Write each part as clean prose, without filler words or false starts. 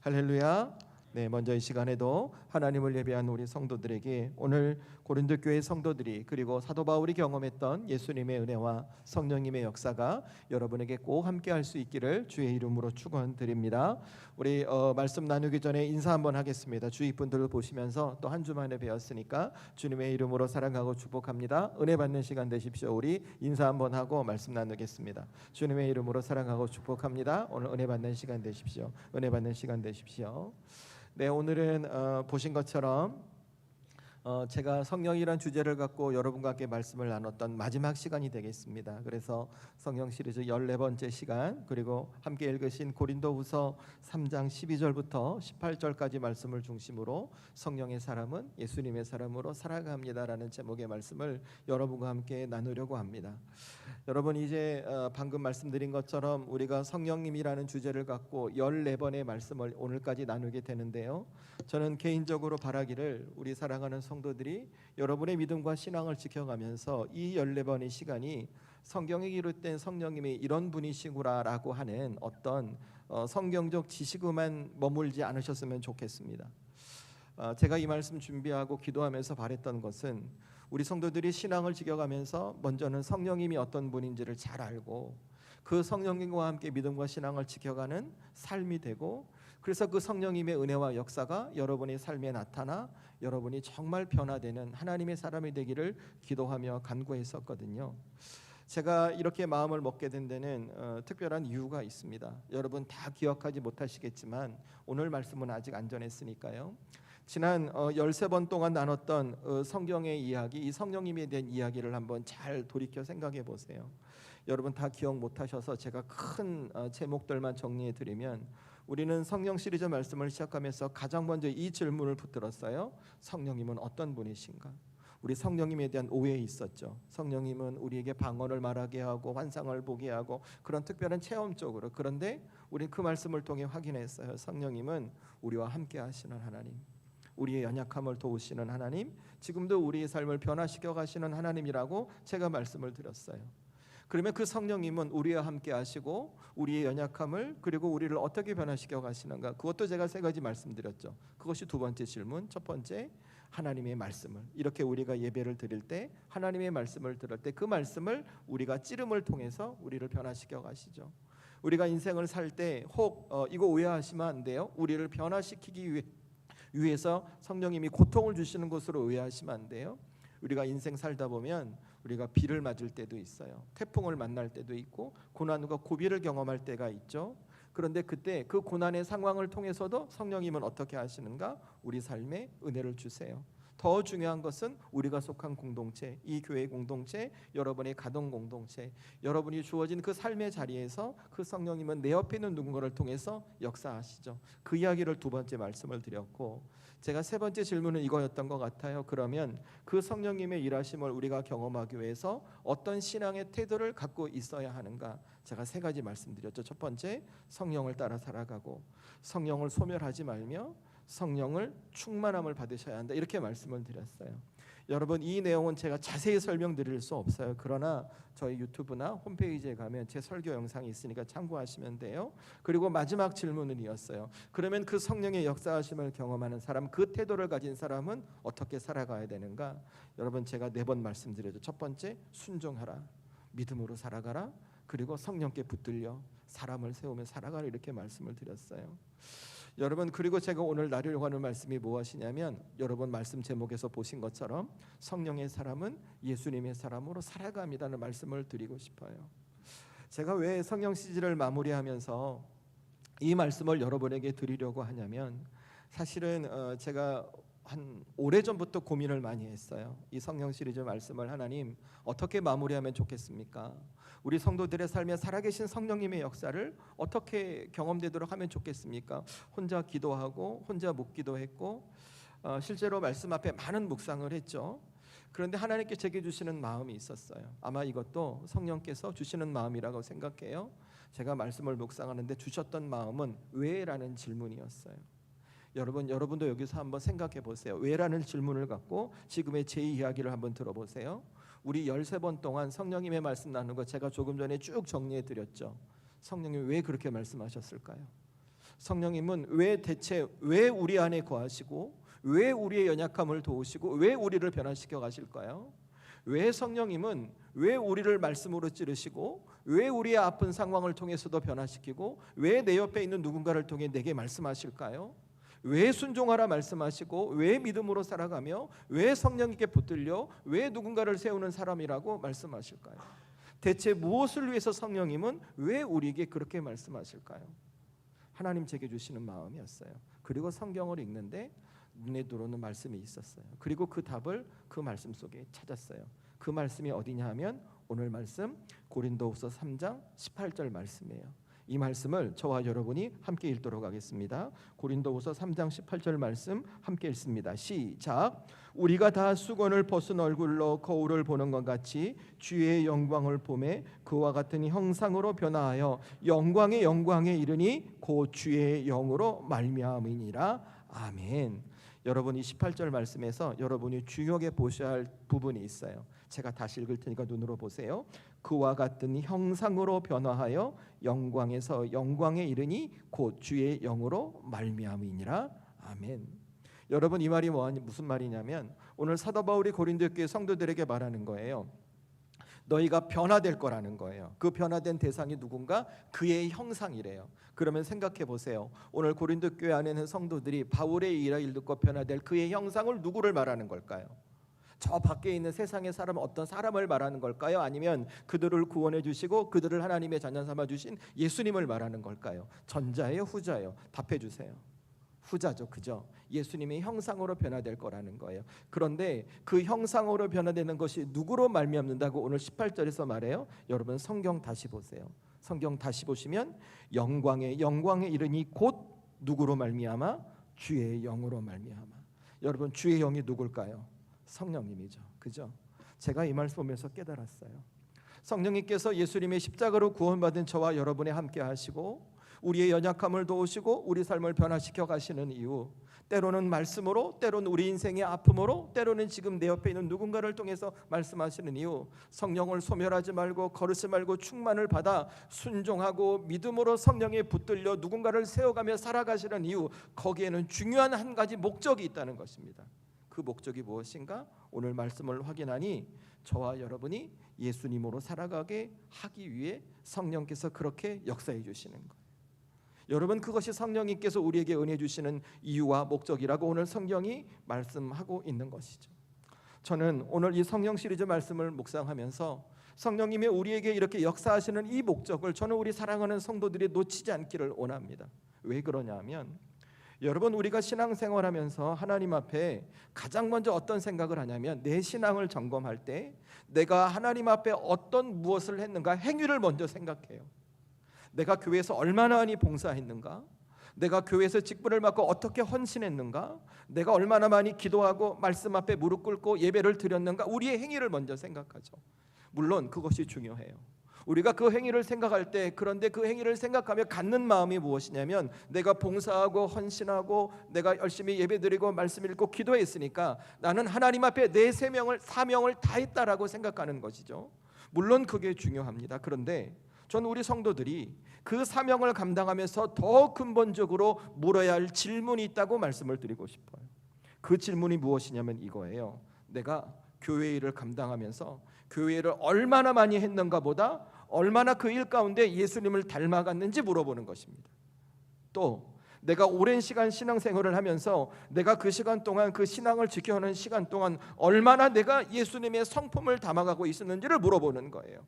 할렐루야. 네, 먼저 이 시간에도 하나님을 예배한 우리 성도들에게 오늘 고린도 교회 성도들이 그리고 사도 바울이 경험했던 예수님의 은혜와 성령님의 역사가 여러분에게 꼭 함께 할 수 있기를 주의 이름으로 축원드립니다. 우리 말씀 나누기 전에 인사 한번 하겠습니다. 주위 분들을 보시면서 또 한 주만에 배웠으니까 주님의 이름으로 사랑하고 축복합니다. 은혜 받는 시간 되십시오. 우리 인사 한번 하고 말씀 나누겠습니다. 주님의 이름으로 사랑하고 축복합니다. 오늘 은혜 받는 시간 되십시오. 은혜 받는 시간 되십시오. 네, 오늘은 보신 것처럼 제가 성령이란 주제를 갖고 여러분과 함께 말씀을 나눴던 마지막 시간이 되겠습니다. 그래서 성령 시리즈 14번째 시간, 그리고 함께 읽으신 고린도후서 3장 12절부터 18절까지 말씀을 중심으로 성령의 사람은 예수님의 사람으로 살아갑니다라는 제목의 말씀을 여러분과 함께 나누려고 합니다. 여러분, 이제 방금 말씀드린 것처럼 우리가 성령님이라는 주제를 갖고 14번의 말씀을 오늘까지 나누게 되는데요, 저는 개인적으로 바라기를 우리 사랑하는 성도들이 여러분의 믿음과 신앙을 지켜가면서 이 14번의 시간이 성경에 기록된 성령님이 이런 분이시구나라고 하는 어떤 성경적 지식으로만 머물지 않으셨으면 좋겠습니다. 제가 이 말씀 준비하고 기도하면서 바랬던 것은 우리 성도들이 신앙을 지켜가면서 먼저는 성령님이 어떤 분인지를 잘 알고 그 성령님과 함께 믿음과 신앙을 지켜가는 삶이 되고, 그래서 그 성령님의 은혜와 역사가 여러분의 삶에 나타나 여러분이 정말 변화되는 하나님의 사람이 되기를 기도하며 간구했었거든요. 제가 이렇게 마음을 먹게 된 데는 특별한 이유가 있습니다. 여러분 다 기억하지 못하시겠지만 오늘 말씀은 아직 안 전했으니까요. 지난 13번 동안 나눴던 성경의 이야기, 이 성령님에 대한 이야기를 한번 잘 돌이켜 생각해 보세요. 여러분 다 기억 못하셔서 제가 큰 제목들만 정리해 드리면, 우리는 성령 시리즈 말씀을 시작하면서 가장 먼저 이 질문을 붙들었어요. 성령님은 어떤 분이신가? 우리 성령님에 대한 오해 있었죠. 성령님은 우리에게 방언을 말하게 하고 환상을 보게 하고 그런 특별한 체험적으로. 그런데 우리는 그 말씀을 통해 확인했어요. 성령님은 우리와 함께 하시는 하나님, 우리의 연약함을 도우시는 하나님, 지금도 우리의 삶을 변화시켜 가시는 하나님이라고 제가 말씀을 드렸어요. 그러면 그 성령님은 우리와 함께 하시고 우리의 연약함을, 그리고 우리를 어떻게 변화시켜 가시는가, 그것도 제가 세 가지 말씀드렸죠. 그것이 두 번째 질문. 첫 번째, 하나님의 말씀을, 이렇게 우리가 예배를 드릴 때 하나님의 말씀을 들을 때 그 말씀을 우리가 찌름을 통해서 우리를 변화시켜 가시죠. 우리가 인생을 살 때 혹 이거 오해하시면 안 돼요. 우리를 변화시키기 위해서 성령님이 고통을 주시는 것으로 오해하시면 안 돼요. 우리가 인생 살다 보면 우리가 비를 맞을 때도 있어요. 태풍을 만날 때도 있고 고난과 고비를 경험할 때가 있죠. 그런데 그때 그 고난의 상황을 통해서도 성령님은 어떻게 하시는가? 우리 삶에 은혜를 주세요. 더 중요한 것은 우리가 속한 공동체, 이 교회 공동체, 여러분의 가정 공동체, 여러분이 주어진 그 삶의 자리에서 그 성령님은 내 옆에 있는 누군가를 통해서 역사하시죠. 그 이야기를 두 번째 말씀을 드렸고, 제가 세 번째 질문은 이거였던 것 같아요. 그러면 그 성령님의 일하심을 우리가 경험하기 위해서 어떤 신앙의 태도를 갖고 있어야 하는가? 제가 세 가지 말씀드렸죠. 첫 번째, 성령을 따라 살아가고 성령을 소멸하지 말며 성령을 충만함을 받으셔야 한다, 이렇게 말씀을 드렸어요. 여러분, 이 내용은 제가 자세히 설명드릴 수 없어요. 그러나 저희 유튜브나 홈페이지에 가면 제 설교 영상이 있으니까 참고하시면 돼요. 그리고 마지막 질문은 이었어요. 그러면 그 성령의 역사하심을 경험하는 사람, 그 태도를 가진 사람은 어떻게 살아가야 되는가? 여러분, 제가 4번 말씀드렸죠. 첫 번째, 순종하라, 믿음으로 살아가라, 그리고 성령께 붙들려 사람을 세우며 살아가라, 이렇게 말씀을 드렸어요. 여러분, 그리고 제가 오늘 나누려고 하는 말씀이 무엇이냐면, 여러분 말씀 제목에서 보신 것처럼 성령의 사람은 예수님의 사람으로 살아갑니다는 말씀을 드리고 싶어요. 제가 왜 성령 시리즈를 마무리하면서 이 말씀을 여러분에게 드리려고 하냐면, 사실은 제가 한 오래전부터 고민을 많이 했어요. 이 성령 시리즈 말씀을 하나님 어떻게 마무리하면 좋겠습니까? 우리 성도들의 삶에 살아계신 성령님의 역사를 어떻게 경험되도록 하면 좋겠습니까? 혼자 기도하고 혼자 묵기도 했고 실제로 말씀 앞에 많은 묵상을 했죠. 그런데 하나님께 제게 주시는 마음이 있었어요. 아마 이것도 성령께서 주시는 마음이라고 생각해요. 제가 말씀을 묵상하는데 주셨던 마음은 왜라는 질문이었어요. 여러분도 여기서 한번 생각해 보세요. 왜라는 질문을 갖고 지금의 제 이야기를 한번 들어보세요. 우리 13번 동안 성령님의 말씀 나누는 거 제가 조금 전에 쭉 정리해 드렸죠. 성령님이 왜 그렇게 말씀하셨을까요? 성령님은 왜 우리 안에 거하시고 왜 우리의 연약함을 도우시고 왜 우리를 변화시켜 가실까요? 왜 성령님은 왜 우리를 말씀으로 찌르시고 왜 우리의 아픈 상황을 통해서도 변화시키고 왜 내 옆에 있는 누군가를 통해 내게 말씀하실까요? 왜 순종하라 말씀하시고 왜 믿음으로 살아가며 왜 성령님께 붙들려 왜 누군가를 세우는 사람이라고 말씀하실까요? 대체 무엇을 위해서 성령님은 왜 우리에게 그렇게 말씀하실까요? 하나님 제게 주시는 마음이었어요. 그리고 성경을 읽는데 눈에 들어오는 말씀이 있었어요. 그리고 그 답을 그 말씀 속에 찾았어요. 그 말씀이 어디냐 하면 오늘 말씀 고린도후서 3장 18절 말씀이에요. 이 말씀을 저와 여러분이 함께 읽도록 하겠습니다. 고린도후서 3장 18절 말씀 함께 읽습니다. 시작. 우리가 다 수건을 벗은 얼굴로 거울을 보는 것 같이 주의 영광을 보매 그와 같은 형상으로 변화하여 영광의 영광에 이르니 곧 주의 영으로 말미암으니라. 아멘. 여러분 이 18절 말씀에서 여러분이 주목해 보셔야 할 부분이 있어요. 제가 다시 읽을 테니까 눈으로 보세요. 그와 같은 형상으로 변화하여 영광에서 영광에 이르니 곧 주의 영으로 말미암으니라. 아멘. 여러분 이 말이 무슨 말이냐면 오늘 사도 바울이 고린도 교회 성도들에게 말하는 거예요. 너희가 변화될 거라는 거예요. 그 변화된 대상이 누군가? 그의 형상이래요. 그러면 생각해 보세요. 오늘 고린도 교회 안에는 성도들이 바울의 일을 듣고 변화될 그의 형상을 누구를 말하는 걸까요? 저 밖에 있는 세상의 사람 어떤 사람을 말하는 걸까요? 아니면 그들을 구원해 주시고 그들을 하나님의 자녀 삼아 주신 예수님을 말하는 걸까요? 전자예요, 후자예요? 답해 주세요. 후자죠, 그죠? 예수님의 형상으로 변화될 거라는 거예요. 그런데 그 형상으로 변화되는 것이 누구로 말미암는다고 오늘 18절에서 말해요? 여러분 성경 다시 보세요. 성경 다시 보시면 영광에 이르니 곧 누구로 말미암아? 주의 영으로 말미암아. 여러분 주의 영이 누굴까요? 성령님이죠, 그죠? 제가 이 말씀 보면서 깨달았어요. 성령님께서 예수님의 십자가로 구원받은 저와 여러분에 함께 하시고 우리의 연약함을 도우시고 우리 삶을 변화시켜 가시는 이유, 때로는 말씀으로, 때로는 우리 인생의 아픔으로, 때로는 지금 내 옆에 있는 누군가를 통해서 말씀하시는 이유, 성령을 소멸하지 말고 거르지 말고 충만을 받아 순종하고 믿음으로 성령에 붙들려 누군가를 세워가며 살아가시는 이유, 거기에는 중요한 한 가지 목적이 있다는 것입니다. 그 목적이 무엇인가? 오늘 말씀을 확인하니 저와 여러분이 예수님으로 살아가게 하기 위해 성령께서 그렇게 역사해 주시는 거예요. 여러분 그것이 성령님께서 우리에게 은혜 주시는 이유와 목적이라고 오늘 성경이 말씀하고 있는 것이죠. 저는 오늘 이 성령 시리즈 말씀을 묵상하면서 성령님이 우리에게 이렇게 역사하시는 이 목적을 저는 우리 사랑하는 성도들이 놓치지 않기를 원합니다. 왜 그러냐면 여러분 우리가 신앙생활하면서 하나님 앞에 가장 먼저 어떤 생각을 하냐면 내 신앙을 점검할 때 내가 하나님 앞에 어떤 무엇을 했는가 행위를 먼저 생각해요. 내가 교회에서 얼마나 많이 봉사했는가? 내가 교회에서 직분을 맡고 어떻게 헌신했는가? 내가 얼마나 많이 기도하고 말씀 앞에 무릎 꿇고 예배를 드렸는가? 우리의 행위를 먼저 생각하죠. 물론 그것이 중요해요. 우리가 그 행위를 생각할 때 그런데 그 행위를 생각하며 갖는 마음이 무엇이냐면 내가 봉사하고 헌신하고 내가 열심히 예배드리고 말씀 읽고 기도했으니까 나는 하나님 앞에 내 사명을 다했다라고 생각하는 것이죠. 물론 그게 중요합니다. 그런데 저는 우리 성도들이 그 사명을 감당하면서 더 근본적으로 물어야 할 질문이 있다고 말씀을 드리고 싶어요. 그 질문이 무엇이냐면 이거예요. 내가 교회 일을 감당하면서 교회 일을 얼마나 많이 했는가 보다 얼마나 그 일 가운데 예수님을 닮아갔는지 물어보는 것입니다. 또 내가 오랜 시간 신앙생활을 하면서 내가 그 시간 동안 그 신앙을 지켜오는 시간 동안 얼마나 내가 예수님의 성품을 담아가고 있었는지를 물어보는 거예요.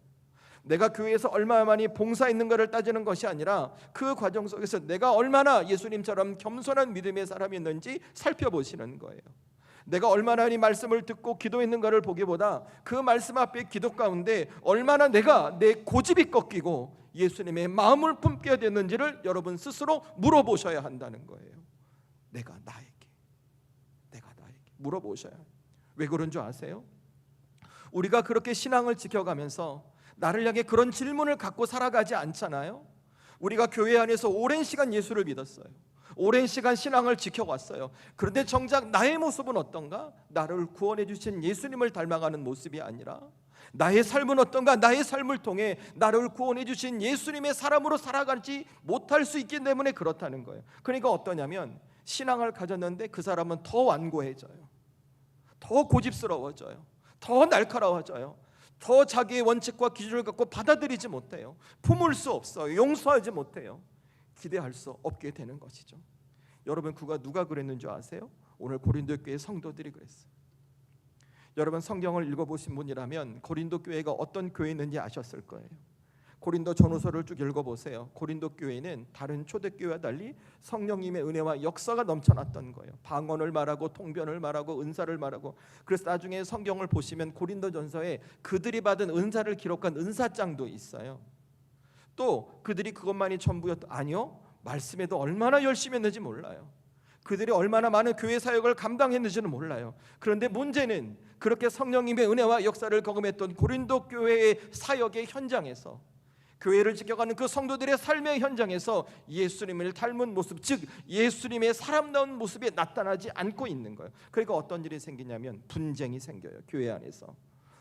내가 교회에서 얼마나 많이 봉사했는가를 따지는 것이 아니라 그 과정 속에서 내가 얼마나 예수님처럼 겸손한 믿음의 사람이었는지 살펴보시는 거예요. 내가 얼마나 이 말씀을 듣고 기도했는가를 보기보다 그 말씀 앞에 기도 가운데 얼마나 내가 내 고집이 꺾이고 예수님의 마음을 품게 됐는지를 여러분 스스로 물어보셔야 한다는 거예요. 내가 나에게 물어보셔야 해요. 왜 그런 줄 아세요? 우리가 그렇게 신앙을 지켜가면서 나를 향해 그런 질문을 갖고 살아가지 않잖아요. 우리가 교회 안에서 오랜 시간 예수를 믿었어요. 오랜 시간 신앙을 지켜왔어요. 그런데 정작 나의 모습은 어떤가? 나를 구원해 주신 예수님을 닮아가는 모습이 아니라 나의 삶은 어떤가? 나의 삶을 통해 나를 구원해 주신 예수님의 사람으로 살아가지 못할 수 있기 때문에 그렇다는 거예요. 그러니까 어떠냐면 신앙을 가졌는데 그 사람은 더 완고해져요. 더 고집스러워져요. 더 날카로워져요. 더 자기의 원칙과 기준을 갖고 받아들이지 못해요. 품을 수 없어요. 용서하지 못해요. 기대할 수 없게 되는 것이죠. 여러분, 누가 그랬는 줄 아세요? 오늘 고린도 교회 성도들이 그랬어요. 여러분, 성경을 읽어보신 분이라면 고린도 교회가 어떤 교회였는지 아셨을 거예요. 고린도 전후서를 쭉 읽어보세요. 고린도 교회는 다른 초대교회와 달리 성령님의 은혜와 역사가 넘쳐났던 거예요. 방언을 말하고 통변을 말하고 은사를 말하고. 그래서 나중에 성경을 보시면 고린도전서에 그들이 받은 은사를 기록한 은사장도 있어요. 또 그들이 그것만이 아니요, 말씀에도 얼마나 열심히 했는지 몰라요. 그들이 얼마나 많은 교회 사역을 감당했는지는 몰라요. 그런데 문제는 그렇게 성령님의 은혜와 역사를 경험했던 고린도 교회의 사역의 현장에서, 교회를 지켜가는 그 성도들의 삶의 현장에서 예수님을 닮은 모습, 즉 예수님의 사람다운 모습이 나타나지 않고 있는 거예요. 그러니까 어떤 일이 생기냐면 분쟁이 생겨요. 교회 안에서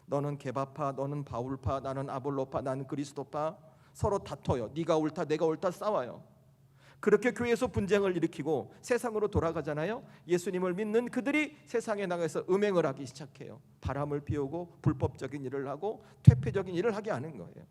너는 게바파, 너는 바울파, 나는 아볼로파, 나는 그리스도파, 서로 다퉈요. 네가 옳다 내가 옳다 싸워요. 그렇게 교회에서 분쟁을 일으키고 세상으로 돌아가잖아요. 예수님을 믿는 그들이 세상에 나가서 음행을 하기 시작해요. 바람을 피우고 불법적인 일을 하고 퇴폐적인 일을 하게 하는 거예요.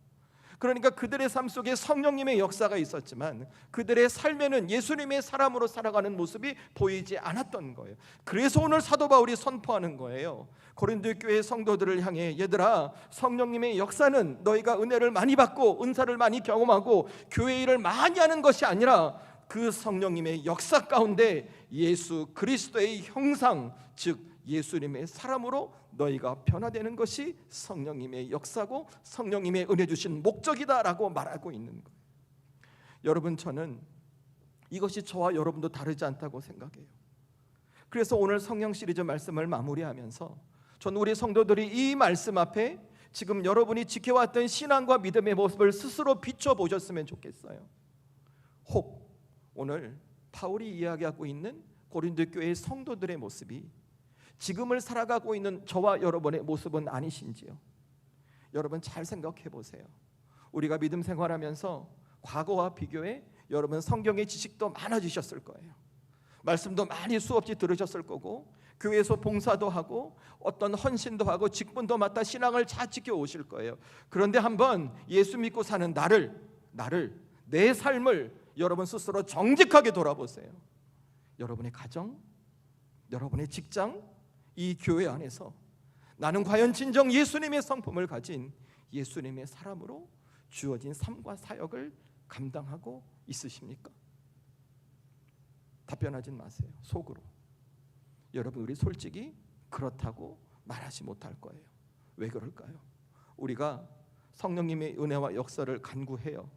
그러니까 그들의 삶 속에 성령님의 역사가 있었지만 그들의 삶에는 예수님의 사람으로 살아가는 모습이 보이지 않았던 거예요. 그래서 오늘 사도 바울이 선포하는 거예요. 고린도 교회 성도들을 향해, 얘들아, 성령님의 역사는 너희가 은혜를 많이 받고 은사를 많이 경험하고 교회 일을 많이 하는 것이 아니라 그 성령님의 역사 가운데 예수 그리스도의 형상, 즉 예수님의 사람으로 너희가 변화되는 것이 성령님의 역사고 성령님의 은혜 주신 목적이다라고 말하고 있는 거예요. 여러분, 저는 이것이 저와 여러분도 다르지 않다고 생각해요. 그래서 오늘 성령 시리즈 말씀을 마무리하면서 저는 우리 성도들이 이 말씀 앞에 지금 여러분이 지켜왔던 신앙과 믿음의 모습을 스스로 비춰보셨으면 좋겠어요. 혹 오늘 바울이 이야기하고 있는 고린도 교회의 성도들의 모습이 지금을 살아가고 있는 저와 여러분의 모습은 아니신지요? 여러분 잘 생각해 보세요. 우리가 믿음 생활하면서 과거와 비교해 여러분 성경의 지식도 많아지셨을 거예요. 말씀도 많이 수없이 들으셨을 거고 교회에서 봉사도 하고 어떤 헌신도 하고 직분도 맡아 신앙을 잘 지켜오실 거예요. 그런데 한번 예수 믿고 사는 나를 내 삶을 여러분 스스로 정직하게 돌아보세요. 여러분의 가정, 여러분의 직장, 이 교회 안에서 나는 과연 진정 예수님의 성품을 가진 예수님의 사람으로 주어진 삶과 사역을 감당하고 있으십니까? 답변하진 마세요. 속으로. 여러분, 우리 솔직히 그렇다고 말하지 못할 거예요. 왜 그럴까요? 우리가 성령님의 은혜와 역사를 간구해요.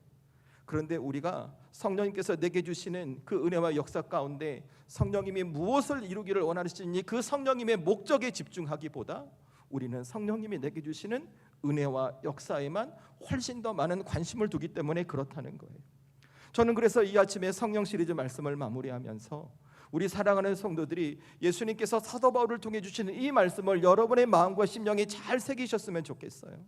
그런데 우리가 성령님께서 내게 주시는 그 은혜와 역사 가운데 성령님이 무엇을 이루기를 원하시니 그 성령님의 목적에 집중하기보다 우리는 성령님이 내게 주시는 은혜와 역사에만 훨씬 더 많은 관심을 두기 때문에 그렇다는 거예요. 저는 그래서 이 아침에 성령 시리즈 말씀을 마무리하면서 우리 사랑하는 성도들이 예수님께서 사도 바울을 통해 주시는 이 말씀을 여러분의 마음과 심령에 잘 새기셨으면 좋겠어요.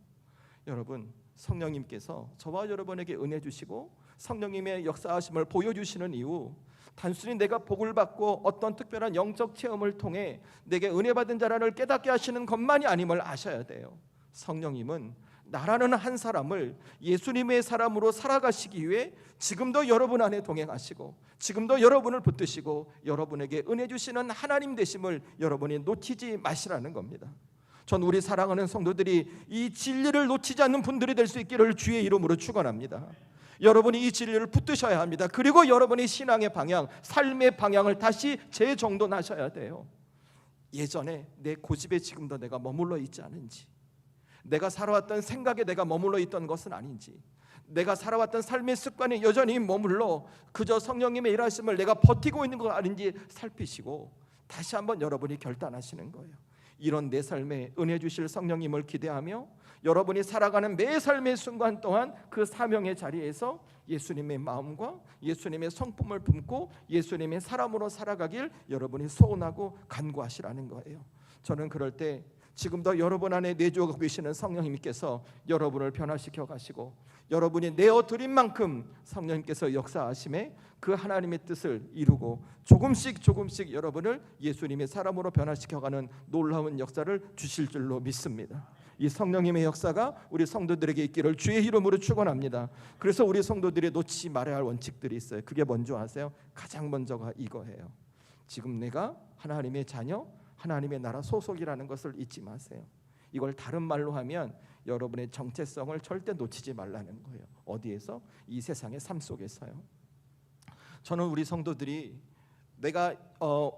여러분, 성령님께서 저와 여러분에게 은혜 주시고 성령님의 역사하심을 보여주시는 이유, 단순히 내가 복을 받고 어떤 특별한 영적 체험을 통해 내게 은혜 받은 자라를 깨닫게 하시는 것만이 아님을 아셔야 돼요. 성령님은 나라는 한 사람을 예수님의 사람으로 살아가시기 위해 지금도 여러분 안에 동행하시고 지금도 여러분을 붙드시고 여러분에게 은혜 주시는 하나님 되심을 여러분이 놓치지 마시라는 겁니다. 전 우리 사랑하는 성도들이 이 진리를 놓치지 않는 분들이 될 수 있기를 주의 이름으로 축원합니다. 여러분이 이 진리를 붙드셔야 합니다. 그리고 여러분의 신앙의 방향, 삶의 방향을 다시 재정돈하셔야 돼요. 예전에 내 고집에 지금도 내가 머물러 있지 않은지, 내가 살아왔던 생각에 내가 머물러 있던 것은 아닌지, 내가 살아왔던 삶의 습관에 여전히 머물러 그저 성령님의 일하심을 내가 버티고 있는 것 아닌지 살피시고 다시 한번 여러분이 결단하시는 거예요. 이런 내 삶에 은혜 주실 성령님을 기대하며 여러분이 살아가는 매 삶의 순간 동안 그 사명의 자리에서 예수님의 마음과 예수님의 성품을 품고 예수님의 사람으로 살아가길 여러분이 소원하고 간구하시라는 거예요. 저는 그럴 때 지금도 여러분 안에 내주하고 계시는 성령님께서 여러분을 변화시켜 가시고 여러분이 내어드린 만큼 성령님께서 역사하심에 그 하나님의 뜻을 이루고 조금씩 여러분을 예수님의 사람으로 변화시켜가는 놀라운 역사를 주실 줄로 믿습니다. 이 성령님의 역사가 우리 성도들에게 있기를 주의 이름으로 축원합니다. 그래서 우리 성도들이 놓치지 말아야 할 원칙들이 있어요. 그게 뭔지 아세요? 가장 먼저가 이거예요. 지금 내가 하나님의 자녀, 하나님의 나라 소속이라는 것을 잊지 마세요. 이걸 다른 말로 하면 여러분의 정체성을 절대 놓치지 말라는 거예요. 어디에서? 이 세상의 삶 속에서요. 저는 우리 성도들이 내가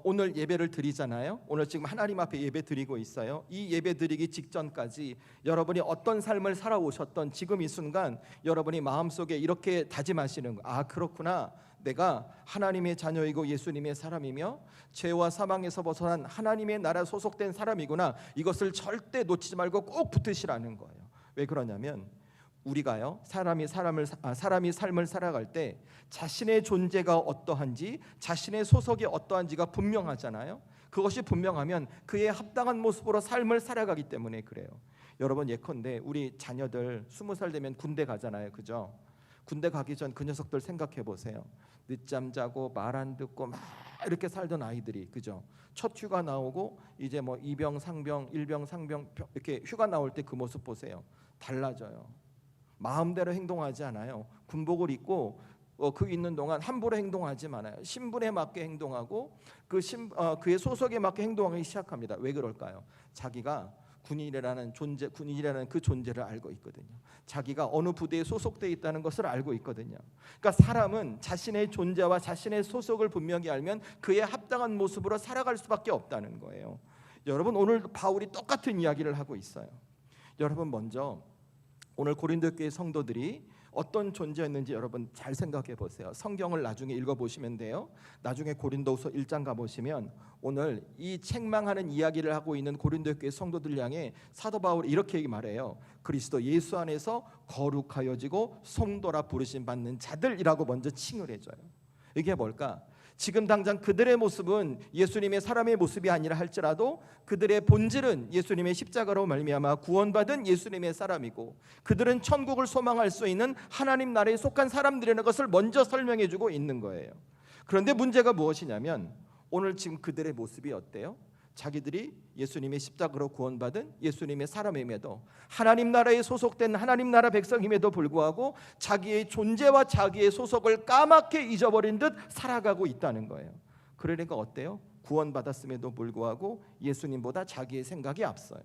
오늘 예배를 드리잖아요. 오늘 지금 하나님 앞에 예배 드리고 있어요. 이 예배 드리기 직전까지 여러분이 어떤 삶을 살아오셨던 지금 이 순간 여러분이 마음속에 이렇게 다짐하시는 거예요. 아, 그렇구나. 내가 하나님의 자녀이고 예수님의 사람이며 죄와 사망에서 벗어난 하나님의 나라 소속된 사람이구나. 이것을 절대 놓치지 말고 꼭 붙으시라는 거예요. 왜 그러냐면 우리가요, 사람이 삶을 살아갈 때 자신의 존재가 어떠한지, 자신의 소속이 어떠한지가 분명하잖아요. 그것이 분명하면 그에 합당한 모습으로 삶을 살아가기 때문에 그래요. 여러분, 예컨대 우리 자녀들 20살 되면 군대 가잖아요, 그죠? 군대 가기 전 그 녀석들 생각해 보세요. 늦잠 자고 말 안 듣고 막 이렇게 살던 아이들이, 그죠? 첫 휴가 나오고 이제 뭐 이병 상병, 일병 상병 이렇게 휴가 나올 때 그 모습 보세요. 달라져요. 마음대로 행동하지 않아요. 군복을 입고 그 있는 동안 함부로 행동하지 않아요. 신분에 맞게 행동하고 그의 소속에 맞게 행동하기 시작합니다. 왜 그럴까요? 자기가 군인이라는 그 존재를 알고 있거든요. 자기가 어느 부대에 소속되어 있다는 것을 알고 있거든요. 그러니까 사람은 자신의 존재와 자신의 소속을 분명히 알면 그에 합당한 모습으로 살아갈 수밖에 없다는 거예요. 여러분, 오늘 바울이 똑같은 이야기를 하고 있어요. 여러분, 먼저 오늘 고린도 교회 성도들이 어떤 존재였는지 여러분 잘 생각해 보세요. 성경을 나중에 읽어보시면 돼요. 나중에 고린도후서 1장 가보시면 오늘 이 책망하는 이야기를 하고 있는 고린도 교회 성도들 향해 사도 바울이 이렇게 말해요. 그리스도 예수 안에서 거룩하여지고 성도라 부르심 받는 자들이라고 먼저 칭을 해줘요. 이게 뭘까? 지금 당장 그들의 모습은 예수님의 사람의 모습이 아니라 할지라도 그들의 본질은 예수님의 십자가로 말미암아 구원받은 예수님의 사람이고 그들은 천국을 소망할 수 있는 하나님 나라에 속한 사람들이라는 것을 먼저 설명해주고 있는 거예요. 그런데 문제가 무엇이냐면 오늘 지금 그들의 모습이 어때요? 자기들이 예수님의 십자가로 구원받은 예수님의 사람임에도 하나님 나라에 소속된 하나님 나라 백성임에도 불구하고 자기의 존재와 자기의 소속을 까맣게 잊어버린 듯 살아가고 있다는 거예요. 그러니까 어때요? 구원받았음에도 불구하고 예수님보다 자기의 생각이 앞서요.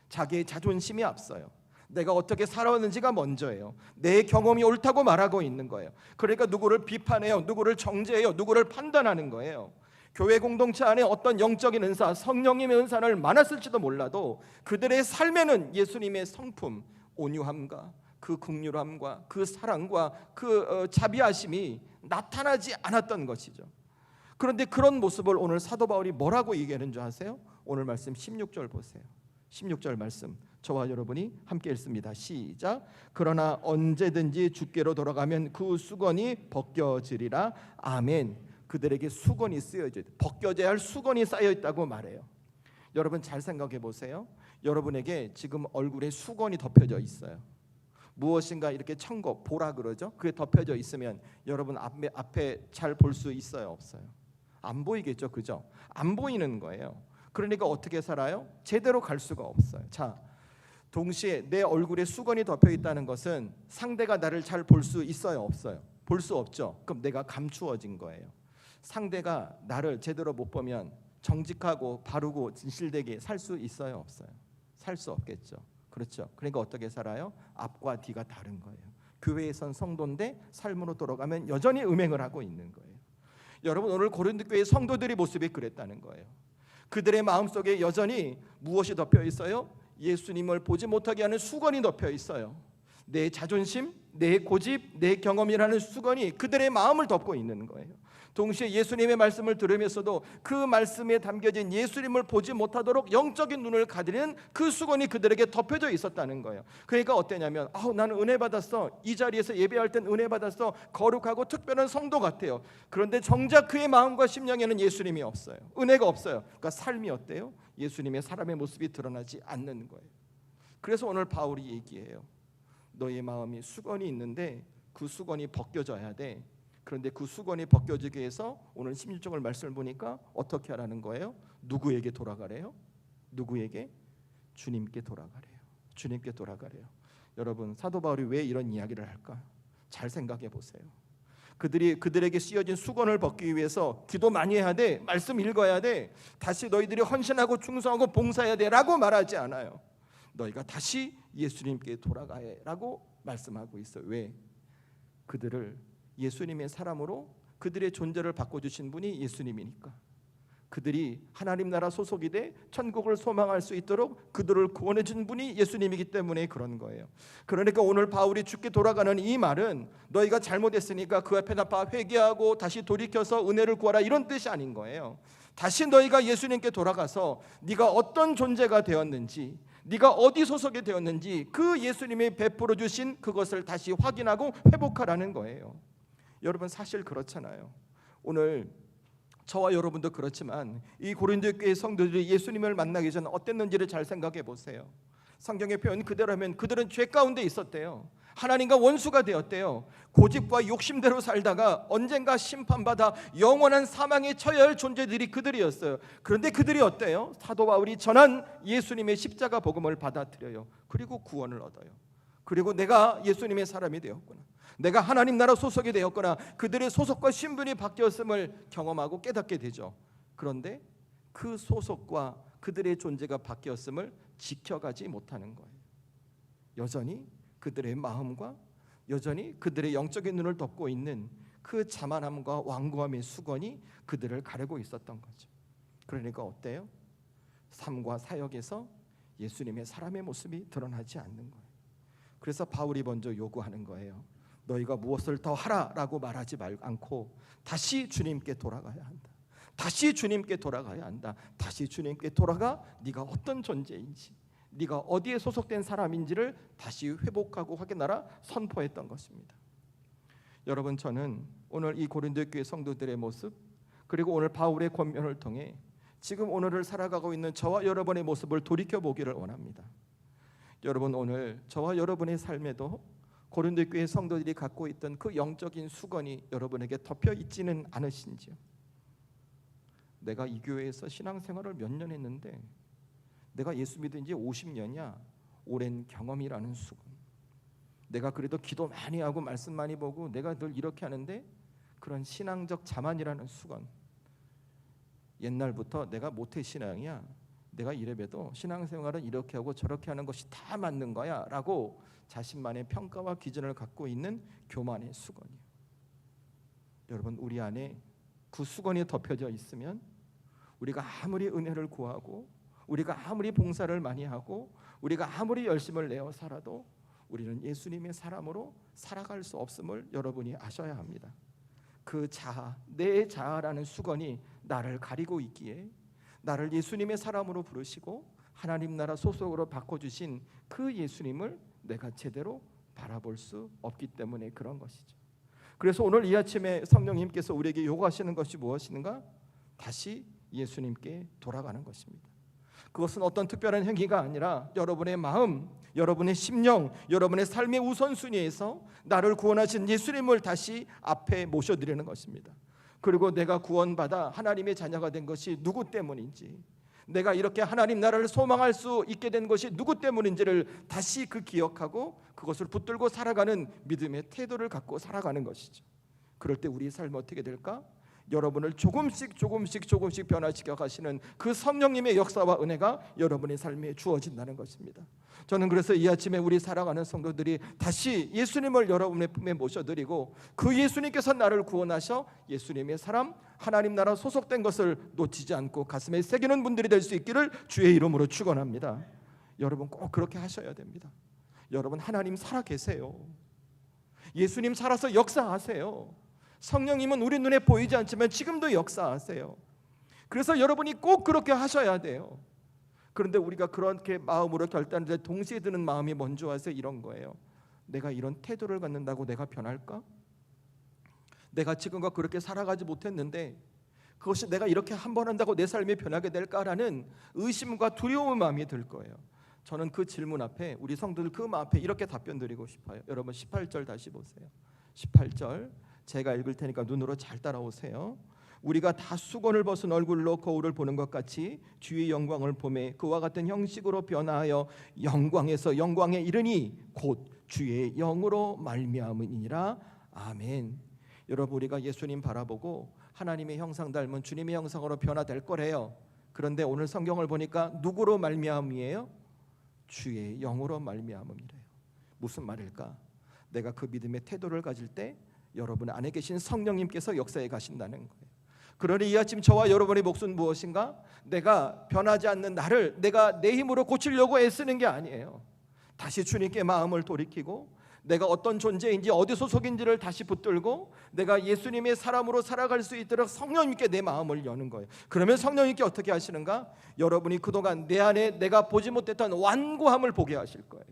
자기의 자존심이 앞서요. 내가 어떻게 살아왔는지가 먼저예요. 내 경험이 옳다고 말하고 있는 거예요. 그러니까 누구를 비판해요, 누구를 정죄해요, 누구를 판단하는 거예요. 교회 공동체 안에 어떤 영적인 은사, 성령님의 은사를 많았을지도 몰라도 그들의 삶에는 예수님의 성품, 온유함과 그 긍휼함과 그 사랑과 그 자비하심이 나타나지 않았던 것이죠. 그런데 그런 모습을 오늘 사도 바울이 뭐라고 얘기하는 줄 아세요? 오늘 말씀 16절 보세요. 16절 말씀 저와 여러분이 함께 읽습니다. 시작. 그러나 언제든지 주께로 돌아가면 그 수건이 벗겨지리라. 아멘. 그들에게 수건이 쓰여져, 벗겨져야 할 수건이 쌓여 있다고 말해요. 여러분 잘 생각해 보세요. 여러분에게 지금 얼굴에 수건이 덮여져 있어요. 무엇인가 이렇게 천거, 보라 그러죠? 그게 덮여져 있으면 여러분 앞에 잘 볼 수 있어요, 없어요? 안 보이겠죠, 그죠? 안 보이는 거예요. 그러니까 어떻게 살아요? 제대로 갈 수가 없어요. 자, 동시에 내 얼굴에 수건이 덮여 있다는 것은 상대가 나를 잘 볼 수 있어요, 없어요? 볼 수 없죠. 그럼 내가 감추어진 거예요. 상대가 나를 제대로 못 보면 정직하고 바르고 진실되게 살 수 있어요, 없어요? 살 수 없겠죠. 그렇죠. 그러니까 어떻게 살아요? 앞과 뒤가 다른 거예요. 교회에선 성도인데 삶으로 돌아가면 여전히 음행을 하고 있는 거예요. 여러분, 오늘 고린도 교회 성도들의 모습이 그랬다는 거예요. 그들의 마음속에 여전히 무엇이 덮여 있어요? 예수님을 보지 못하게 하는 수건이 덮여 있어요. 내 자존심, 내 고집, 내 경험이라는 수건이 그들의 마음을 덮고 있는 거예요. 동시에 예수님의 말씀을 들으면서도 그 말씀에 담겨진 예수님을 보지 못하도록 영적인 눈을 가리는 그 수건이 그들에게 덮여져 있었다는 거예요. 그러니까 어땠냐면 나는 은혜 받았어. 이 자리에서 예배할 땐 은혜 받았어. 거룩하고 특별한 성도 같아요. 그런데 정작 그의 마음과 심령에는 예수님이 없어요. 은혜가 없어요. 그러니까 삶이 어때요? 예수님의 사람의 모습이 드러나지 않는 거예요. 그래서 오늘 바울이 얘기해요. 너의 마음이 수건이 있는데 그 수건이 벗겨져야 돼. 그런데 그 수건이 벗겨지기 위해서 오늘 16절 말씀을 보니까 어떻게 하라는 거예요? 누구에게 돌아가래요? 누구에게? 주님께 돌아가래요. 주님께 돌아가래요. 여러분, 사도 바울이 왜 이런 이야기를 할까? 잘 생각해 보세요. 그들에게 씌어진 수건을 벗기 위해서 기도 많이 해야 돼. 말씀 읽어야 돼. 다시 너희들이 헌신하고 충성하고 봉사해야 돼 라고 말하지 않아요. 너희가 다시 예수님께 돌아가야 라고 말씀하고 있어요. 왜? 그들을 예수님의 사람으로 그들의 존재를 바꿔주신 분이 예수님이니까. 그들이 하나님 나라 소속이 돼 천국을 소망할 수 있도록 그들을 구원해 준 분이 예수님이기 때문에 그런 거예요. 그러니까 오늘 바울이 주께 돌아가는 이 말은 너희가 잘못했으니까 그 앞에 나빠 회개하고 다시 돌이켜서 은혜를 구하라 이런 뜻이 아닌 거예요. 다시 너희가 예수님께 돌아가서 네가 어떤 존재가 되었는지, 네가 어디 소속이 되었는지 그 예수님이 베풀어 주신 그것을 다시 확인하고 회복하라는 거예요. 여러분, 사실 그렇잖아요. 오늘 저와 여러분도 그렇지만 이 고린도 교회 성도들이 예수님을 만나기 전 어땠는지를 잘 생각해 보세요. 성경의 표현 그대로 하면 그들은 죄 가운데 있었대요. 하나님과 원수가 되었대요. 고집과 욕심대로 살다가 언젠가 심판받아 영원한 사망에 처해야 할 존재들이 그들이었어요. 그런데 그들이 어때요? 사도 바울이 전한 예수님의 십자가 복음을 받아들여요. 그리고 구원을 얻어요. 그리고 내가 예수님의 사람이 되었구나, 내가 하나님 나라 소속이 되었구나, 그들의 소속과 신분이 바뀌었음을 경험하고 깨닫게 되죠. 그런데 그 소속과 그들의 존재가 바뀌었음을 지켜가지 못하는 거예요. 여전히 그들의 마음과 여전히 그들의 영적인 눈을 덮고 있는 그 자만함과 완고함의 수건이 그들을 가리고 있었던 거죠. 그러니까 어때요? 삶과 사역에서 예수님의 사람의 모습이 드러나지 않는 거예요. 그래서 바울이 먼저 요구하는 거예요. 너희가 무엇을 더 하라라고 말하지 않고 다시 주님께 돌아가야 한다. 다시 주님께 돌아가야 한다. 다시 주님께 돌아가 네가 어떤 존재인지, 네가 어디에 소속된 사람인지를 다시 회복하고 확인하라 선포했던 것입니다. 여러분, 저는 오늘 이 고린도 교회 성도들의 모습, 그리고 오늘 바울의 권면을 통해 지금 오늘을 살아가고 있는 저와 여러분의 모습을 돌이켜보기를 원합니다. 여러분, 오늘 저와 여러분의 삶에도 고린도 교회 성도들이 갖고 있던 그 영적인 수건이 여러분에게 덮여 있지는 않으신지요? 내가 이 교회에서 신앙생활을 몇 년 했는데 내가 예수 믿은 지 50년이야. 오랜 경험이라는 수건. 내가 그래도 기도 많이 하고 말씀 많이 보고 내가 늘 이렇게 하는데 그런 신앙적 자만이라는 수건. 옛날부터 내가 모태신앙이야. 내가 이래봬도 신앙생활은 이렇게 하고 저렇게 하는 것이 다 맞는 거야 라고 자신만의 평가와 기준을 갖고 있는 교만의 수건이에요. 여러분, 우리 안에 그 수건이 덮여져 있으면 우리가 아무리 은혜를 구하고 우리가 아무리 봉사를 많이 하고 우리가 아무리 열심을 내어 살아도 우리는 예수님의 사람으로 살아갈 수 없음을 여러분이 아셔야 합니다. 그 자아, 내 자아라는 수건이 나를 가리고 있기에 나를 예수님의 사람으로 부르시고 하나님 나라 소속으로 바꿔주신 그 예수님을 내가 제대로 바라볼 수 없기 때문에 그런 것이죠. 그래서 오늘 이 아침에 성령님께서 우리에게 요구하시는 것이 무엇인가? 다시 예수님께 돌아가는 것입니다. 그것은 어떤 특별한 행위가 아니라 여러분의 마음, 여러분의 심령, 여러분의 삶의 우선순위에서 나를 구원하신 예수님을 다시 앞에 모셔드리는 것입니다. 그리고 내가 구원받아 하나님의 자녀가 된 것이 누구 때문인지, 내가 이렇게 하나님 나라를 소망할 수 있게 된 것이 누구 때문인지를 다시 기억하고 그것을 붙들고 살아가는 믿음의 태도를 갖고 살아가는 것이죠. 그럴 때 우리의 삶은 어떻게 될까? 여러분을 조금씩 변화시켜 가시는 그 성령님의 역사와 은혜가 여러분의 삶에 주어진다는 것입니다. 저는 그래서 이 아침에 우리 살아가는 성도들이 다시 예수님을 여러분의 품에 모셔드리고 그 예수님께서 나를 구원하셔 예수님의 사람, 하나님 나라 소속된 것을 놓치지 않고 가슴에 새기는 분들이 될 수 있기를 주의 이름으로 축원합니다. 여러분 꼭 그렇게 하셔야 됩니다. 여러분, 하나님 살아 계세요. 예수님 살아서 역사하세요. 성령님은 우리 눈에 보이지 않지만 지금도 역사하세요. 그래서 여러분이 꼭 그렇게 하셔야 돼요. 그런데 우리가 그렇게 마음으로 결단할 때 동시에 드는 마음이 뭔지 아세요? 이런 거예요. 내가 이런 태도를 갖는다고 내가 변할까? 내가 지금과 그렇게 살아가지 못했는데 그것이 내가 이렇게 한 번 한다고 내 삶이 변하게 될까라는 의심과 두려움의 마음이 들 거예요. 저는 그 질문 앞에 우리 성도들 그 마음 앞에 이렇게 답변 드리고 싶어요. 여러분 18절 다시 보세요. 18절 제가 읽을 테니까 눈으로 잘 따라오세요. 우리가 다 수건을 벗은 얼굴로 거울을 보는 것 같이 주의 영광을 보매 그와 같은 형식으로 변화하여 영광에서 영광에 이르니 곧 주의 영으로 말미암으니라. 아멘. 여러분 우리가 예수님 바라보고 하나님의 형상 닮은 주님의 형상으로 변화될 거래요. 그런데 오늘 성경을 보니까 누구로 말미암이에요? 주의 영으로 말미암음이래요. 무슨 말일까? 내가 그 믿음의 태도를 가질 때 여러분 안에 계신 성령님께서 역사에 가신다는 거예요. 그러니 이 아침 저와 여러분의 몫은 무엇인가? 내가 변하지 않는 나를 내가 내 힘으로 고치려고 애쓰는 게 아니에요. 다시 주님께 마음을 돌이키고 내가 어떤 존재인지 어디 소속인지를 다시 붙들고 내가 예수님의 사람으로 살아갈 수 있도록 성령님께 내 마음을 여는 거예요. 그러면 성령님께 어떻게 하시는가? 여러분이 그동안 내 안에 내가 보지 못했던 완고함을 보게 하실 거예요.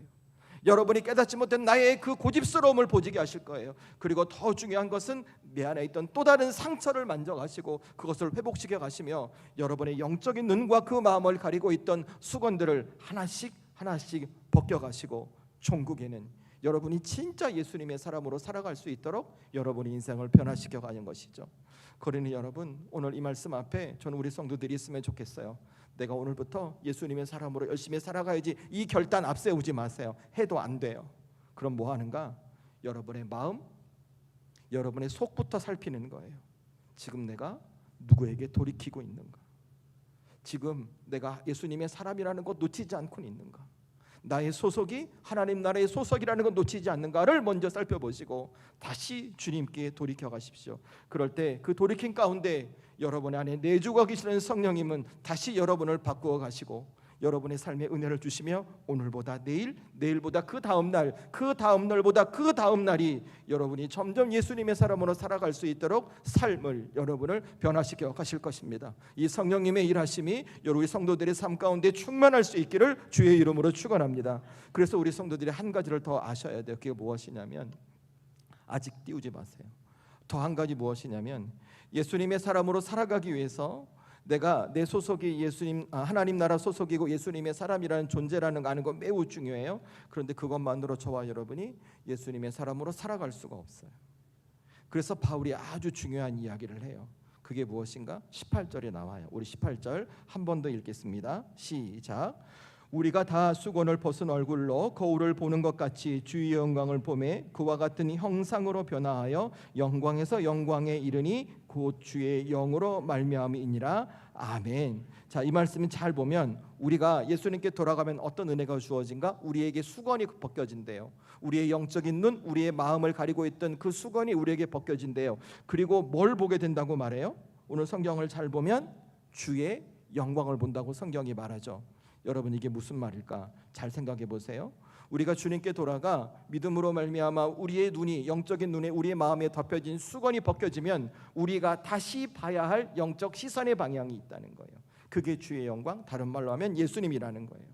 여러분이 깨닫지 못한 나의 그 고집스러움을 보지게 하실 거예요. 그리고 더 중요한 것은 내 안에 있던 또 다른 상처를 만져가시고 그것을 회복시켜 가시며 여러분의 영적인 눈과 그 마음을 가리고 있던 수건들을 하나씩 하나씩 벗겨가시고 종국에는 여러분이 진짜 예수님의 사람으로 살아갈 수 있도록 여러분의 인생을 변화시켜 가는 것이죠. 그러니 여러분 오늘 이 말씀 앞에 저는 우리 성도들이 있으면 좋겠어요. 내가 오늘부터 예수님의 사람으로 열심히 살아가야지 이 결단 앞세우지 마세요. 해도 안 돼요. 그럼 뭐 하는가? 여러분의 마음, 여러분의 속부터 살피는 거예요. 지금 내가 누구에게 돌이키고 있는가? 지금 내가 예수님의 사람이라는 것 놓치지 않고 있는가? 나의 소속이 하나님 나라의 소속이라는 것 놓치지 않는가를 먼저 살펴보시고 다시 주님께 돌이켜 가십시오. 그럴 때 그 돌이킨 가운데 여러분 안에 내주가 계시는 성령님은 다시 여러분을 바꾸어 가시고 여러분의 삶에 은혜를 주시며 오늘보다 내일, 내일보다 그 다음 날, 그 다음 날보다 그 다음 날이 여러분이 점점 예수님의 사람으로 살아갈 수 있도록 삶을 여러분을 변화시켜 가실 것입니다. 이 성령님의 일하심이 여러분 성도들의 삶 가운데 충만할 수 있기를 주의 이름으로 축원합니다. 그래서 우리 성도들이 한 가지를 더 아셔야 돼요. 그게 무엇이냐면 아직 띄우지 마세요. 더 한 가지 무엇이냐면 예수님의 사람으로 살아가기 위해서 내가 내 소속이 예수님 하나님 나라 소속이고 예수님의 사람이라는 존재라는 거 아는 거 매우 중요해요. 그런데 그것만으로 저와 여러분이 예수님의 사람으로 살아갈 수가 없어요. 그래서 바울이 아주 중요한 이야기를 해요. 그게 무엇인가? 18절에 나와요. 우리 18절 한 번 더 읽겠습니다. 시작. 우리가 다 수건을 벗은 얼굴로 거울을 보는 것 같이 주의 영광을 보매 그와 같은 형상으로 변화하여 영광에서 영광에 이르니 곧 주의 영으로 말미암이니라. 아멘. 자, 이 말씀은 잘 보면 우리가 예수님께 돌아가면 어떤 은혜가 주어진가? 우리에게 수건이 벗겨진대요. 우리의 영적인 눈, 우리의 마음을 가리고 있던 그 수건이 우리에게 벗겨진대요. 그리고 뭘 보게 된다고 말해요? 오늘 성경을 잘 보면 주의 영광을 본다고 성경이 말하죠. 여러분 이게 무슨 말일까? 잘 생각해 보세요. 우리가 주님께 돌아가 믿음으로 말미암아 우리의 눈이 영적인 눈에 우리의 마음에 덮여진 수건이 벗겨지면 우리가 다시 봐야 할 영적 시선의 방향이 있다는 거예요. 그게 주의 영광, 다른 말로 하면 예수님이라는 거예요.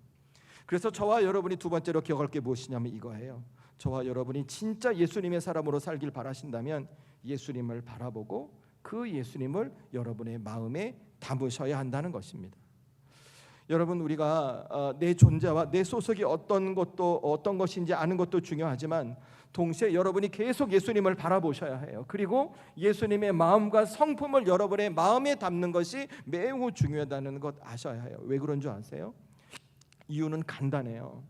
그래서 저와 여러분이 두 번째로 기억할 게 무엇이냐면 이거예요. 저와 여러분이 진짜 예수님의 사람으로 살길 바라신다면 예수님을 바라보고 그 예수님을 여러분의 마음에 담으셔야 한다는 것입니다. 여러분 우리가 내 존재와 내 소속이 어떤 것인지 아는 것도 중요하지만 동시에 여러분이 계속 예수님을 바라보셔야 해요. 그리고 예수님의 마음과 성품을 여러분의 마음에 담는 것이 매우 중요하다는 것 아셔야 해요. 왜 그런 줄 아세요? 이유는 간단해요.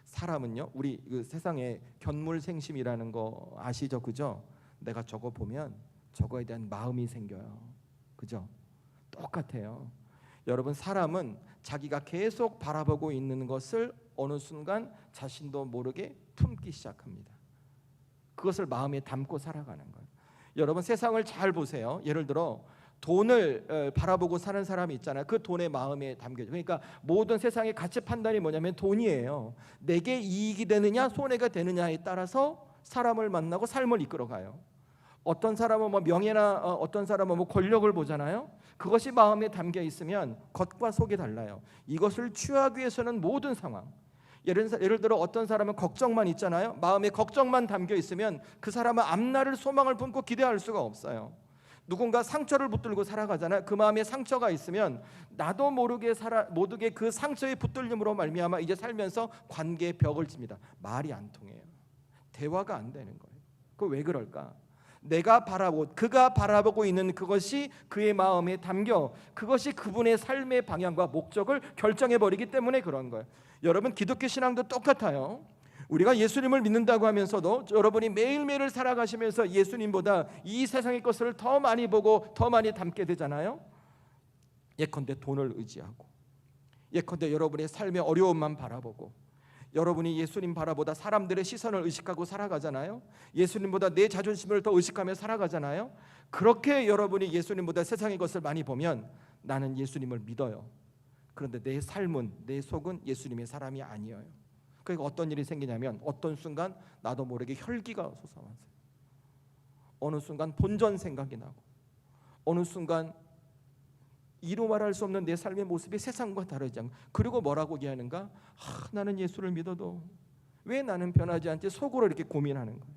사람은요, 우리 그 세상에 견물생심이라는 거 아시죠, 그죠? 내가 저거 보면 저거에 대한 마음이 생겨요, 그죠? 똑같아요. 여러분 사람은 자기가 계속 바라보고 있는 것을 어느 순간 자신도 모르게 품기 시작합니다. 그것을 마음에 담고 살아가는 거예요. 여러분 세상을 잘 보세요. 예를 들어 돈을 바라보고 사는 사람이 있잖아요. 그 돈의 마음에 담겨져. 그러니까 모든 세상의 가치 판단이 뭐냐면 돈이에요. 내게 이익이 되느냐 손해가 되느냐에 따라서 사람을 만나고 삶을 이끌어가요. 어떤 사람은 뭐 명예나 어떤 사람은 뭐 권력을 보잖아요. 그것이 마음에 담겨 있으면 겉과 속이 달라요. 이것을 취하기 위해서는 모든 상황, 예를 들어 어떤 사람은 걱정만 있잖아요. 마음에 걱정만 담겨 있으면 그 사람은 앞날을 소망을 품고 기대할 수가 없어요. 누군가 상처를 붙들고 살아가잖아요. 그 마음에 상처가 있으면 나도 모르게 그 상처의 붙들림으로 말미암아 이제 살면서 관계의 벽을 칩니다. 말이 안 통해요. 대화가 안 되는 거예요. 그 왜 그럴까? 그가 바라보고 있는 그것이 그의 마음에 담겨 그것이 그분의 삶의 방향과 목적을 결정해 버리기 때문에 그런 거예요. 여러분, 기독교 신앙도 똑같아요. 우리가 예수님을 믿는다고 하면서도 여러분이 매일매일 살아가시면서 예수님보다 이 세상의 것을 더 많이 보고 더 많이 담게 되잖아요. 예컨대 돈을 의지하고, 예컨대 여러분의 삶의 어려움만 바라보고, 여러분이 예수님 바라보다 사람들의 시선을 의식하고 살아가잖아요. 예수님보다 내 자존심을 더 의식하며 살아가잖아요. 그렇게 여러분이 예수님보다 세상의 것을 많이 보면 나는 예수님을 믿어요. 그런데 내 삶은, 내 속은 예수님의 사람이 아니에요. 그러니까 어떤 일이 생기냐면 어떤 순간 나도 모르게 혈기가 솟아와서 어느 순간 본전 생각이 나고 어느 순간 이루 말할 수 없는 내 삶의 모습이 세상과 다르지 않고, 그리고 뭐라고 얘기하는가? 나는 예수를 믿어도 왜 나는 변하지 않지? 속으로 이렇게 고민하는 거예요.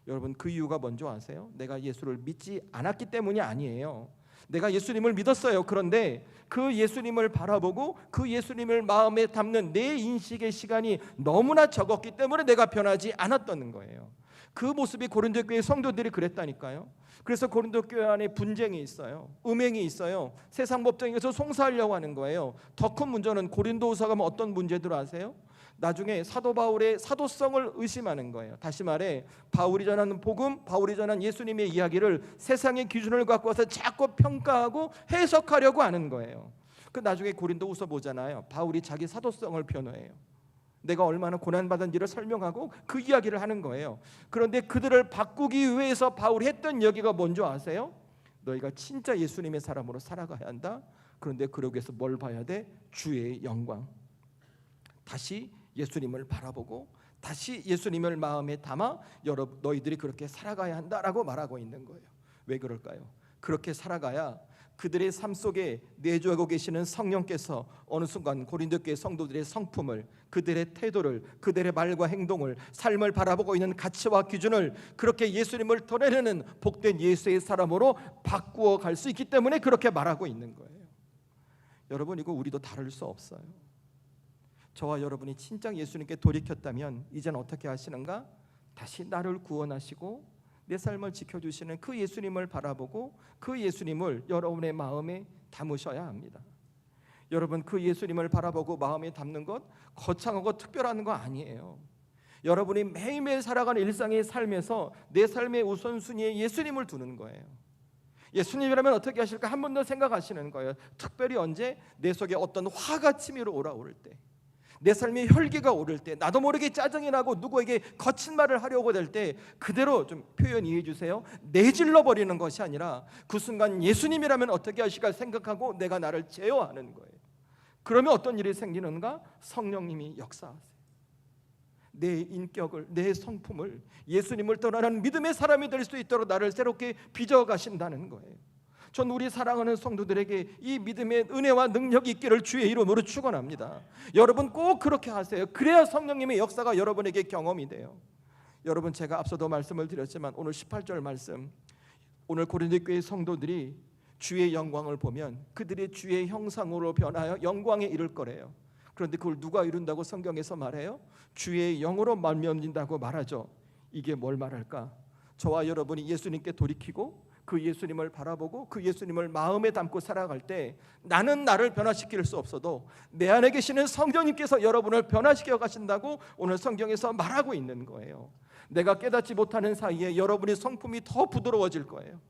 여러분, 그 이유가 뭔지 아세요? 내가 예수를 믿지 않았기 때문이 아니에요. 내가 예수님을 믿었어요. 그런데 그 예수님을 바라보고 그 예수님을 마음에 담는 내 인식의 시간이 너무나 적었기 때문에 내가 변하지 않았던 거예요. 그 모습이 고린도 교회 성도들이 그랬다니까요. 그래서 고린도 교회 안에 분쟁이 있어요. 음행이 있어요. 세상 법정에서 송사하려고 하는 거예요. 더 큰 문제는 고린도후서가 어떤 문제들 아세요? 나중에 사도 바울의 사도성을 의심하는 거예요. 다시 말해 바울이 전하는 복음, 바울이 전한 예수님의 이야기를 세상의 기준을 갖고 와서 자꾸 평가하고 해석하려고 하는 거예요. 그 나중에 고린도후서 보잖아요. 바울이 자기 사도성을 변호해요. 내가 얼마나 고난받은지를 설명하고 그 이야기를 하는 거예요. 그런데 그들을 바꾸기 위해서 바울이 했던 이야기가 뭔지 아세요? 너희가 진짜 예수님의 사람으로 살아가야 한다. 그런데 그러기 위해서 뭘 봐야 돼? 주의 영광. 다시 예수님을 바라보고 다시 예수님을 마음에 담아 너희들이 그렇게 살아가야 한다라고 말하고 있는 거예요. 왜 그럴까요? 그렇게 살아가야 그들의 삶 속에 내주하고 계시는 성령께서 어느 순간 고린도 교회 성도들의 성품을, 그들의 태도를, 그들의 말과 행동을, 삶을 바라보고 있는 가치와 기준을 그렇게 예수님을 드러내는 복된 예수의 사람으로 바꾸어 갈 수 있기 때문에 그렇게 말하고 있는 거예요. 여러분, 이거 우리도 다를 수 없어요. 저와 여러분이 진짜 예수님께 돌이켰다면 이제는 어떻게 하시는가? 다시 나를 구원하시고 내 삶을 지켜주시는 그 예수님을 바라보고 그 예수님을 여러분의 마음에 담으셔야 합니다. 여러분, 그 예수님을 바라보고 마음에 담는 것 거창하고 특별한 거 아니에요. 여러분이 매일매일 살아가는 일상의 삶에서 내 삶의 우선순위에 예수님을 두는 거예요. 예수님이라면 어떻게 하실까 한 번 더 생각하시는 거예요. 특별히 언제? 내 속에 어떤 화가 치밀어 오라올 때, 내 삶에 혈기가 오를 때, 나도 모르게 짜증이 나고 누구에게 거친 말을 하려고 될 때 그대로 좀 표현 이해해 주세요. 내질러 버리는 것이 아니라 그 순간 예수님이라면 어떻게 하실까 생각하고 내가 나를 제어하는 거예요. 그러면 어떤 일이 생기는가? 성령님이 역사하세요. 내 인격을, 내 성품을 예수님을 떠나는 믿음의 사람이 될 수 있도록 나를 새롭게 빚어 가신다는 거예요. 전 우리 사랑하는 성도들에게 이 믿음의 은혜와 능력이 있기를 주의 이름으로 축원합니다. 여러분 꼭 그렇게 하세요. 그래야 성령님의 역사가 여러분에게 경험이 돼요. 여러분, 제가 앞서도 말씀을 드렸지만 오늘 18절 말씀, 오늘 고린도 교회 성도들이 주의 영광을 보면 그들이 주의 형상으로 변하여 영광에 이를 거래요. 그런데 그걸 누가 이룬다고 성경에서 말해요? 주의 영으로 말미암는다고 말하죠. 이게 뭘 말할까? 저와 여러분이 예수님께 돌이키고 그 예수님을 바라보고 그 예수님을 마음에 담고 살아갈 때 나는 나를 변화시킬 수 없어도 내 안에 계시는 성령님께서 여러분을 변화시켜 가신다고 오늘 성경에서 말하고 있는 거예요. 내가 깨닫지 못하는 사이에 여러분의 성품이 더 부드러워질 거예요.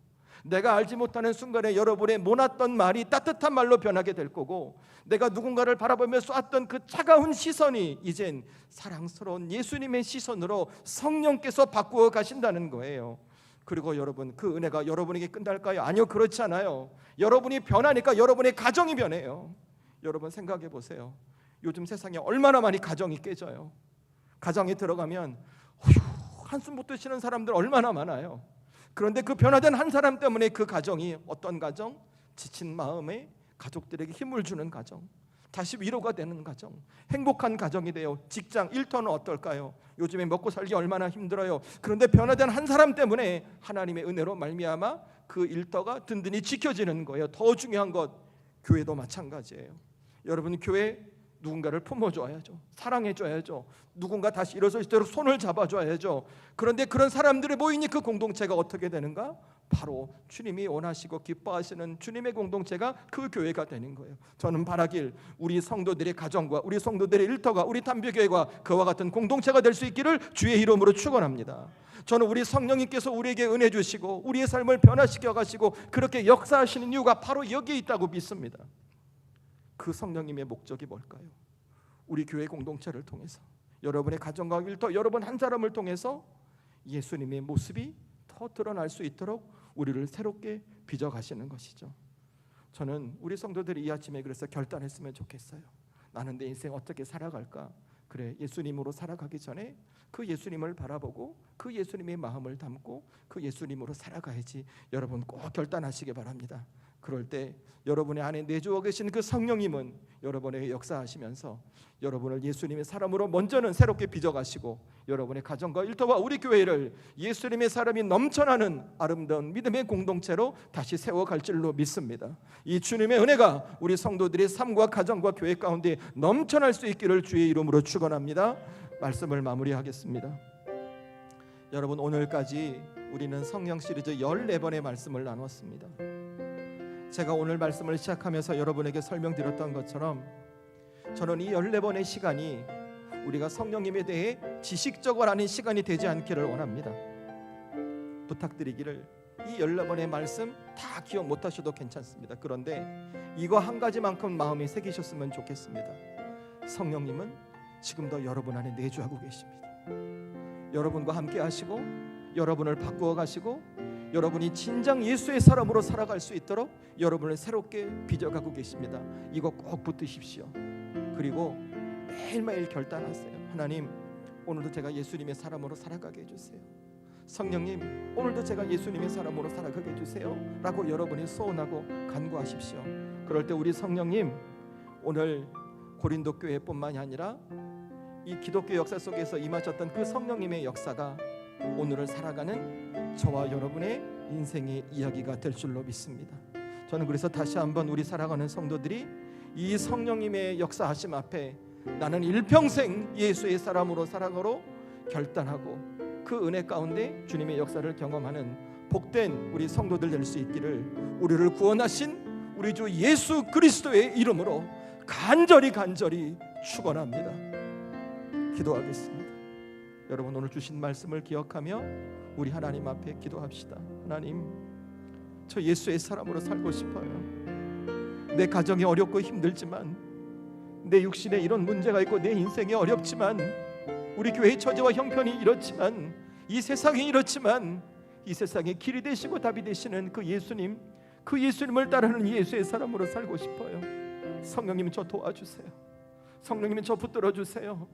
내가 알지 못하는 순간에 여러분의 모났던 말이 따뜻한 말로 변하게 될 거고, 내가 누군가를 바라보며 쏘았던 그 차가운 시선이 이젠 사랑스러운 예수님의 시선으로 성령께서 바꾸어 가신다는 거예요. 그리고 여러분, 그 은혜가 여러분에게 끝날까요? 아니요, 그렇지 않아요. 여러분이 변하니까 여러분의 가정이 변해요. 여러분 생각해 보세요. 요즘 세상에 얼마나 많이 가정이 깨져요. 가정에 들어가면 한숨 못 쉬는 사람들 얼마나 많아요. 그런데 그 변화된 한 사람 때문에 그 가정이 어떤 가정? 지친 마음에 가족들에게 힘을 주는 가정, 다시 위로가 되는 가정, 행복한 가정이 돼요. 직장, 일터는 어떨까요? 요즘에 먹고 살기 얼마나 힘들어요. 그런데 변화된 한 사람 때문에 하나님의 은혜로 말미암아 그 일터가 든든히 지켜지는 거예요. 더 중요한 것, 교회도 마찬가지예요. 여러분, 교회 누군가를 품어줘야죠. 사랑해줘야죠. 누군가 다시 일어설 수 있도록 손을 잡아줘야죠. 그런데 그런 사람들이 모이니 그 공동체가 어떻게 되는가? 바로 주님이 원하시고 기뻐하시는 주님의 공동체가 그 교회가 되는 거예요. 저는 바라길 우리 성도들의 가정과 우리 성도들의 일터가 우리 담비교회가 그와 같은 공동체가 될 수 있기를 주의 이름으로 축원합니다. 저는 우리 성령님께서 우리에게 은혜 주시고 우리의 삶을 변화시켜 가시고 그렇게 역사하시는 이유가 바로 여기에 있다고 믿습니다. 그 성령님의 목적이 뭘까요? 우리 교회 공동체를 통해서, 여러분의 가정과 일터, 여러분 한 사람을 통해서 예수님의 모습이 더 드러날 수 있도록 우리를 새롭게 빚어가시는 것이죠. 저는 우리 성도들이 이 아침에 그래서 결단했으면 좋겠어요. 나는 내 인생 어떻게 살아갈까? 그래, 예수님으로 살아가기 전에 그 예수님을 바라보고 그 예수님의 마음을 담고 그 예수님으로 살아가야지. 여러분 꼭 결단하시기 바랍니다. 그럴 때 여러분의 안에 내주어 계신 그 성령님은 여러분에게 역사하시면서 여러분을 예수님의 사람으로 먼저는 새롭게 빚어가시고 여러분의 가정과 일터와 우리 교회를 예수님의 사람이 넘쳐나는 아름다운 믿음의 공동체로 다시 세워갈 줄로 믿습니다. 이 주님의 은혜가 우리 성도들의 삶과 가정과 교회 가운데 넘쳐날 수 있기를 주의 이름으로 축원합니다. 말씀을 마무리하겠습니다. 여러분, 오늘까지 우리는 성령 시리즈 14번의 말씀을 나눴습니다. 제가 오늘 말씀을 시작하면서 여러분에게 설명드렸던 것처럼 저는 이 14번의 시간이 우리가 성령님에 대해 지식적으로 아는 시간이 되지 않기를 원합니다. 부탁드리기를 이 14번의 말씀 다 기억 못하셔도 괜찮습니다. 그런데 이거 한 가지만큼 마음에 새기셨으면 좋겠습니다. 성령님은 지금도 여러분 안에 내주하고 계십니다. 여러분과 함께 하시고 여러분을 바꾸어 가시고 여러분이 진정 예수의 사람으로 살아갈 수 있도록 여러분을 새롭게 빚어가고 계십니다. 이거 꼭 붙드십시오. 그리고 매일매일 결단하세요. 하나님, 오늘도 제가 예수님의 사람으로 살아가게 해주세요. 성령님, 오늘도 제가 예수님의 사람으로 살아가게 해주세요 라고 여러분이 소원하고 간구하십시오. 그럴 때 우리 성령님, 오늘 고린도 교회뿐만이 아니라 이 기독교 역사 속에서 임하셨던 그 성령님의 역사가 오늘을 살아가는 저와 여러분의 인생의 이야기가 될 줄로 믿습니다. 저는 그래서 다시 한번 우리 살아가는 성도들이 이 성령님의 역사하심 앞에 나는 일평생 예수의 사람으로 살아가로 결단하고 그 은혜 가운데 주님의 역사를 경험하는 복된 우리 성도들 될 수 있기를 우리를 구원하신 우리 주 예수 그리스도의 이름으로 간절히 축원합니다. 기도하겠습니다. 여러분, 오늘 주신 말씀을 기억하며 우리 하나님 앞에 기도합시다. 하나님, 저 예수의 사람으로 살고 싶어요. 내 가정이 어렵고 힘들지만, 내 육신에 이런 문제가 있고 내 인생이 어렵지만, 우리 교회의 처지와 형편이 이렇지만, 이 세상이 이렇지만 이 세상에 길이 되시고 답이 되시는 그 예수님, 그 예수님을 따르는 예수의 사람으로 살고 싶어요. 성령님, 저 도와주세요. 성령님, 저 붙들어 주세요.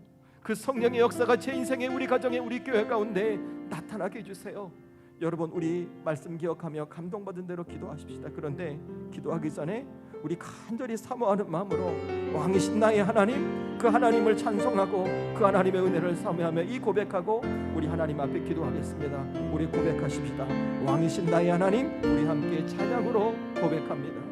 그 성령의 역사가 제 인생에, 우리 가정에, 우리 교회 가운데 나타나게 해주세요. 여러분, 우리 말씀 기억하며 감동받은 대로 기도하십시다. 그런데 기도하기 전에 우리 간절히 사모하는 마음으로 왕이신 나의 하나님, 그 하나님을 찬송하고 그 하나님의 은혜를 사모하며 이 고백하고 우리 하나님 앞에 기도하겠습니다. 우리 고백하십시다. 왕이신 나의 하나님, 우리 함께 찬양으로 고백합니다.